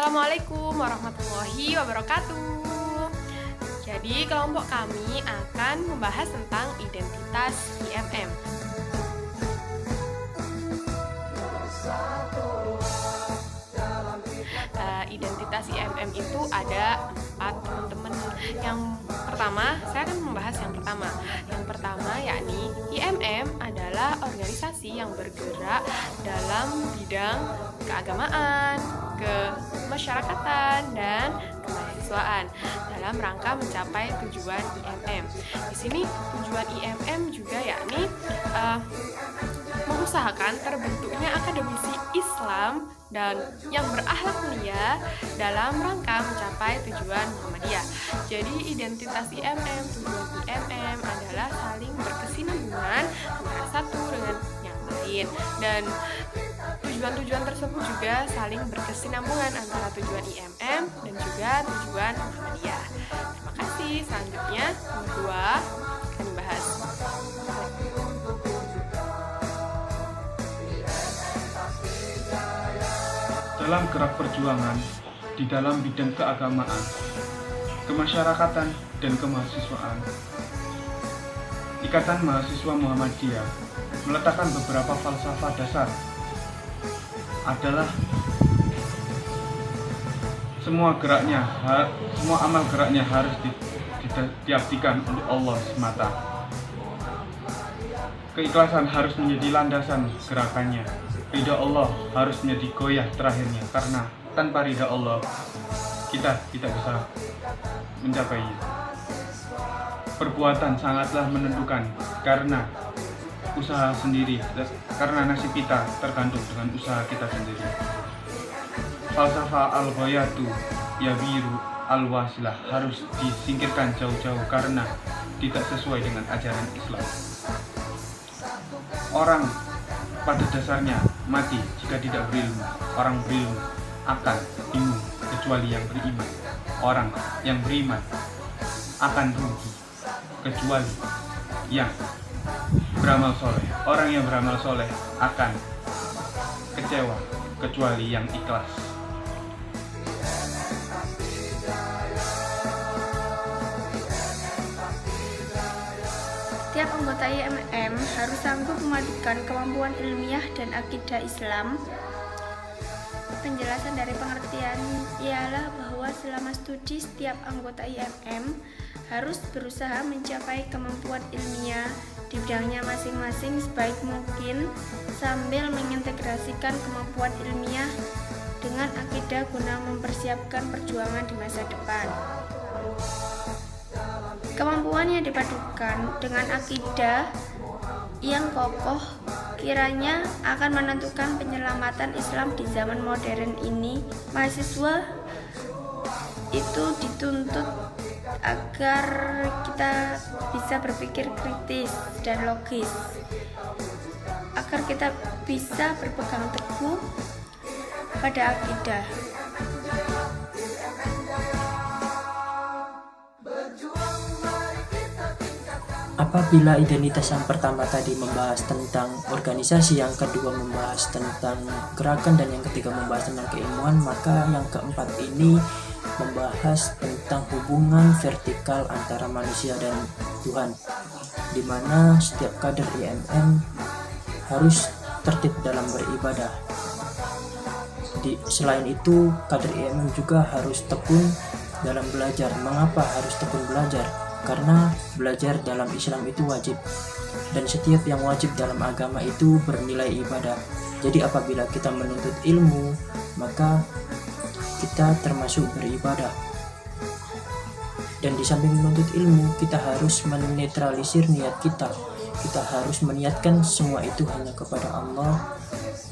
Assalamualaikum warahmatullahi wabarakatuh. Jadi kelompok kami akan membahas tentang identitas IMM. Identitas IMM itu ada 4, teman-teman. Yang pertama, saya akan membahas yang pertama. Yang pertama yakni IMM adalah organisasi yang bergerak dalam bidang keagamaan, kemasyarakatan, dan kemahasiswaan dalam rangka mencapai tujuan IMM. Di sini tujuan IMM juga yakni mengusahakan terbentuknya akademisi Islam dan yang berakhlak mulia dalam rangka mencapai tujuan Muhammadiyah. Jadi identitas IMM, tujuan IMM adalah saling berkesinambungan antara satu dengan yang lain, dan tujuan-tujuan tersebut juga saling berkesinambungan antara tujuan IMM dan juga tujuan Muhammadiyah. Terima kasih. Selanjutnya nomor 2 akan dibahas. Dalam gerak perjuangan di dalam bidang keagamaan, kemasyarakatan, dan kemahasiswaan, Ikatan Mahasiswa Muhammadiyah meletakkan beberapa falsafah dasar adalah semua amal geraknya harus diabdikan untuk Allah semata. Keikhlasan harus menjadi landasan gerakannya. Ridha Allah harus menjadi goyah terakhirnya, karena tanpa ridha Allah kita tidak bisa mencapainya. Perbuatan sangatlah menentukan, karena usaha sendiri, karena nasib kita tergantung dengan usaha kita sendiri. Falsafah al-ghayatu yabiru al-wasilah harus disingkirkan jauh-jauh karena tidak sesuai dengan ajaran Islam. Orang pada dasarnya mati jika tidak berilmu. Orang berilmu akan bingung kecuali yang beriman. Orang yang beriman akan rugi kecuali yang beramal soleh. Orang yang beramal soleh akan kecewa kecuali yang ikhlas. Setiap anggota IMM harus sanggup memadukan kemampuan ilmiah dan akidah Islam. Penjelasan dari pengertian ialah bahwa selama studi setiap anggota IMM harus berusaha mencapai kemampuan ilmiah di bidangnya masing-masing sebaik mungkin sambil mengintegrasikan kemampuan ilmiah dengan akidah guna mempersiapkan perjuangan di masa depan. Kemampuan yang dipadukan dengan akidah yang kokoh kiranya akan menentukan penyelamatan Islam di zaman modern ini. Mahasiswa itu dituntut agar kita bisa berpikir kritis dan logis, agar kita bisa berpegang teguh pada akidah. Apabila identitas yang pertama tadi membahas tentang organisasi, yang kedua membahas tentang gerakan, dan yang ketiga membahas tentang keilmuan, maka yang keempat ini membahas tentang hubungan vertikal antara manusia dan Tuhan, di mana setiap kader IMM harus tertib dalam beribadah. Selain itu, kader IMM juga harus tekun dalam belajar. Mengapa harus tekun belajar? Karena belajar dalam Islam itu wajib, dan setiap yang wajib dalam agama itu bernilai ibadah. Jadi apabila kita menuntut ilmu, maka kita termasuk beribadah. Dan di samping menuntut ilmu, kita harus menetralisir niat kita. Kita harus meniatkan semua itu hanya kepada Allah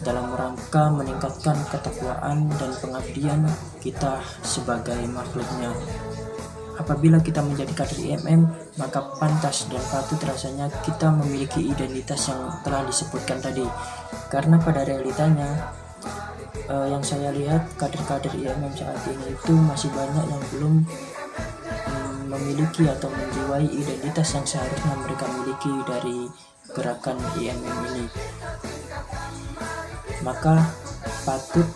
dalam rangka meningkatkan ketakwaan dan pengabdian kita sebagai makhluknya. Apabila kita menjadi kader IMM, maka pantas dan patut rasanya kita memiliki identitas yang telah disebutkan tadi. Karena pada realitanya, yang saya lihat kader-kader IMM saat ini itu masih banyak yang belum memiliki atau menjiwai identitas yang seharusnya mereka miliki dari gerakan IMM ini. Maka patut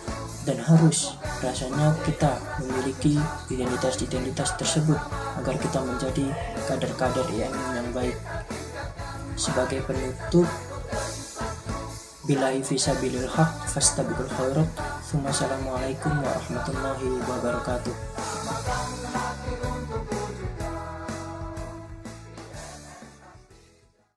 dan harus rasanya kita memiliki identitas-identitas tersebut agar kita menjadi kader-kader IMM yang baik. Sebagai penutup, billahi fisabilil haq fastabiqul khairat. Wassalamualaikum warahmatullahi wabarakatuh.